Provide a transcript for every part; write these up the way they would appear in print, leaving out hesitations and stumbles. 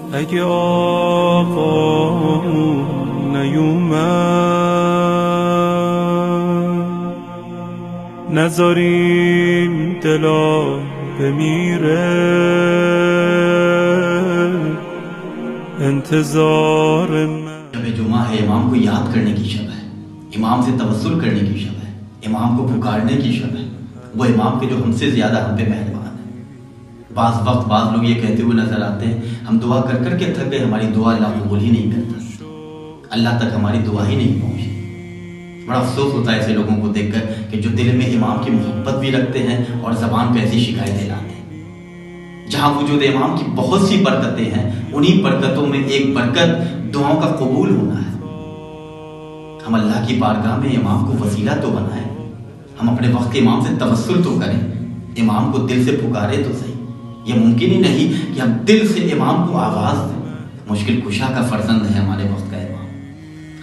اگه آقا نیومد نذاریم دلا بمیره انتظار من. شب جمعہ ہے، امام کو یاد کرنے کی شب ہے، امام سے توسل کرنے کی شب ہے، امام کو پکارنے کی شب ہے، وہ امام کے جو ہم سے زیادہ ہم پہ مہربان ہے۔ بعض وقت بعض لوگ یہ کہتے ہوئے نظر آتے ہیں ہم دعا کر کر کے تھک گئے، ہماری دعا اللہ قبول ہی نہیں کرتا، اللہ تک ہماری دعا ہی نہیں پہنچی۔ بڑا افسوس ہوتا ہے ایسے لوگوں کو دیکھ کر کہ جو دل میں امام کی محبت بھی رکھتے ہیں اور زبان پہ ایسی شکایتیں لاتے ہیں۔ جہاں وجود امام کی بہت سی برکتیں ہیں، انہی برکتوں میں ایک برکت دعاؤں کا قبول ہونا ہے۔ ہم اللہ کی بارگاہ میں امام کو وسیلہ تو بنائیں، ہم اپنے وقت کے امام سے توسل تو کریں، امام کو دل سے پکارے تو صحیح۔ یہ ممکن ہی نہیں کہ ہم دل سے امام کو آواز دیں۔ مشکل کشا کا فرزند ہے ہمارے وقت کا امام،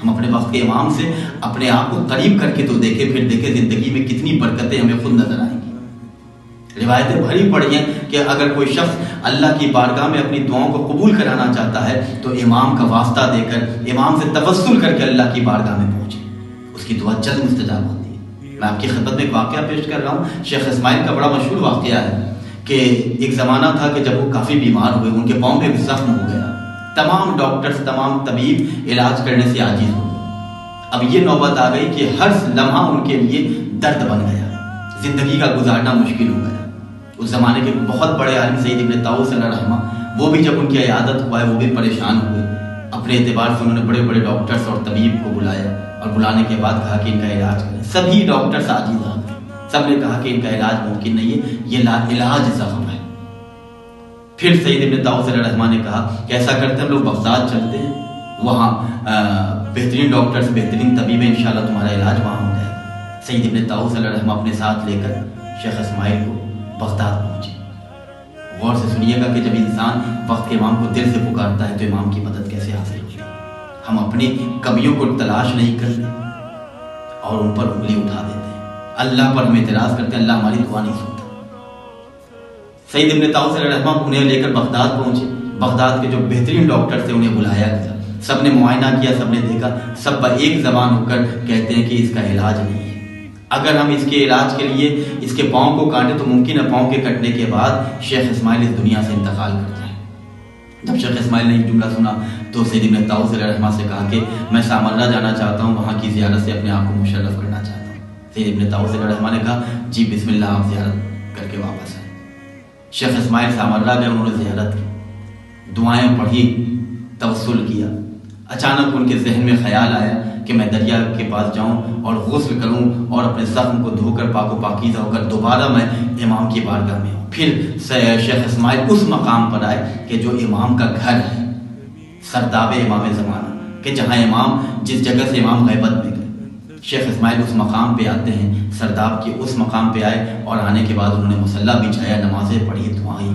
ہم اپنے وقت کے امام سے اپنے آپ کو قریب کر کے تو دیکھیں، پھر دیکھیں زندگی میں کتنی برکتیں ہمیں خود نظر آئیں گی۔ روایتیں بھری پڑی ہیں کہ اگر کوئی شخص اللہ کی بارگاہ میں اپنی دعاؤں کو قبول کرانا چاہتا ہے تو امام کا واسطہ دے کر، امام سے توسل کر کے اللہ کی بارگاہ میں پہنچے، اس کی دعا جلد مستجاب ہوتی ہے۔ میں آپ کی خدمت میں ایک واقعہ پیش کر رہا ہوں، شیخ اسماعیل کا بڑا مشہور واقعہ ہے کہ ایک زمانہ تھا کہ جب وہ کافی بیمار ہوئے، ان کے پاؤں پہ بھی زخم ہو گیا، تمام ڈاکٹرز، تمام طبیب علاج کرنے سے عاجز ہو گئے۔ اب یہ نوبت آ گئی کہ ہر لمحہ ان کے لیے درد بن گیا، زندگی کا گزارنا مشکل ہو گیا۔ اس زمانے کے بہت بڑے عالم سید ابن طاؤس علیہ رحمہ، وہ بھی جب ان کی عیادت ہوا ہے وہ بھی پریشان ہوئے۔ اپنے اعتبار سے انہوں نے بڑے بڑے ڈاکٹرز اور طبیب کو بلایا اور بلانے کے بعد کہا کہ ان کا علاج کریں۔ سبھی ڈاکٹرز عاجز آ گئے، سب نے کہا کہ ان کا علاج ممکن نہیں ہے، یہ علاج زخم ہے۔ پھر سید ابن طاؤس علیہ رحمہ نے کہا کہ ایسا کرتے ہیں ہم لوگ بغداد چلتے ہیں، وہاں بہترین ڈاکٹرز، بہترین طبیب ہیں، انشاءاللہ تمہارا علاج وہاں ہو جائے گا۔ سید ابن طاؤس علیہ رحمہ اپنے ساتھ لے کر شیخ اسماعیل کو بغداد پہنچے۔ غور سے سنیے گا کہ جب انسان وقت کے امام کو دل سے پکارتا ہے تو امام کی مدد کیسے حاصل ہوتی ہے۔ ہم اپنی کمیوں کو تلاش نہیں کرتے اور ان پر انگلی اٹھا دیتے ہیں، اللہ پر ہم اعتراض کرتے ہیں، اللہ ہماری دعا نہیں سنتا۔ سید ابن طاؤس علیہ رحمہ انہیں لے کر بغداد پہنچے۔ بغداد کے جو بہترین ڈاکٹر تھے انہیں بلایا گیا، سب نے معائنہ کیا، سب نے دیکھا، سب ایک زبان ہو کر کہتے ہیں کہ اس کا علاج نہیں ہے۔ اگر ہم اس کے علاج کے لیے اس کے پاؤں کو کاٹیں تو ممکن ہے پاؤں کے کٹنے کے بعد شیخ اسماعیل اس دنیا سے انتقال کر جائیں۔ جب شیخ اسماعیل نے یہ جملہ سنا تو سید ابن طاؤس علیہ رحمہ سے کہا کہ میں سامرہ جانا چاہتا ہوں، وہاں کی زیارت سے اپنے آپ کو مشرف کرنا چاہتا ہوں۔ سید ابن طاؤس علیہ رحمہ نے کہا جی بسم اللہ، آپ زیارت کر کے واپس آئیں۔ شیخ اسماعیل سامرہ گئے، انہوں نے زیارت کی، دعائیں پڑھی، توسل کیا۔ اچانک ان کے ذہن میں خیال آیا کہ میں دریا کے پاس جاؤں اور غسل کروں اور اپنے زخم کو دھو کر پاک و پاکیزہ ہو کر دوبارہ میں امام کی بارگاہ میں ہوں۔ پھر شیخ اسماعیل اس مقام پر آئے کہ جو امام کا گھر ہے، سرداب امام زمانہ، کہ جہاں امام، جس جگہ سے امام غیبت میں گئے، شیخ اسماعیل اس مقام پہ آتے ہیں، سرداب کے اس مقام پہ آئے اور آنے کے بعد انہوں نے مصلی بچھایا، نمازیں پڑھی، دعائیں،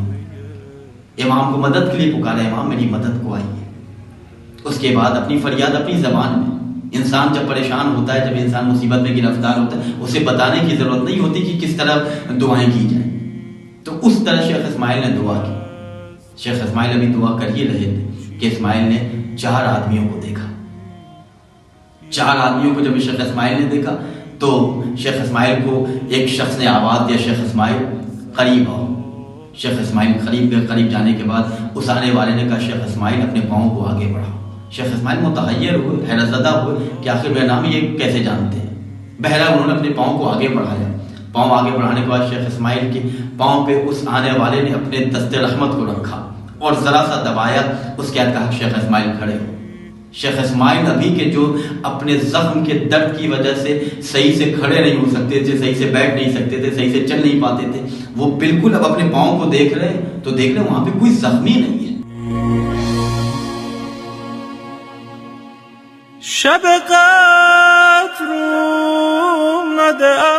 امام کو مدد کے لیے پکارا، امام میری مدد کو آئیے۔ اس کے بعد اپنی فریاد اپنی زبان میں، انسان جب پریشان ہوتا ہے، جب انسان مصیبت میں گرفتار ہوتا ہے، اسے بتانے کی ضرورت نہیں ہوتی کہ کس طرح دعائیں کی جائیں، تو اس طرح شیخ اسماعیل نے دعا کی۔ شیخ اسماعیل ابھی دعا کر ہی رہے تھے کہ اسماعیل نے 4 آدمیوں کو دیکھا۔ 4 آدمیوں کو جب شیخ اسماعیل نے دیکھا تو شیخ اسماعیل کو ایک شخص نے آواز دیا شیخ اسماعیل قریب آؤ۔ شیخ اسماعیل قریب جانے کے بعد اس آنے والے نے کہا شیخ اسماعیل اپنے پاؤں کو آگے بڑھاؤ۔ شیخ اسماعیل متحیر ہوئے، حیرت زدہ ہوئے کہ آخر میرا نام یہ کیسے جانتے ہیں۔ بہرحال انہوں نے اپنے پاؤں کو آگے بڑھایا۔ پاؤں آگے بڑھانے کے بعد شیخ اسماعیل کے پاؤں پہ اس آنے والے نے اپنے دست رحمت کو رکھا اور ذرا سا دبایا، اس کے بعد کہا شیخ اسماعیل کھڑے ہو۔ شیخ اسماعیل ابھی کے جو اپنے زخم کے درد کی وجہ سے صحیح سے کھڑے نہیں ہو سکتے تھے، صحیح سے بیٹھ نہیں سکتے تھے، صحیح سے چل نہیں پاتے تھے، وہ بالکل اب اپنے پاؤں کو دیکھ رہے تو دیکھ رہے وہاں پہ کوئی زخمی نہیں ہے۔ شب قدر اومده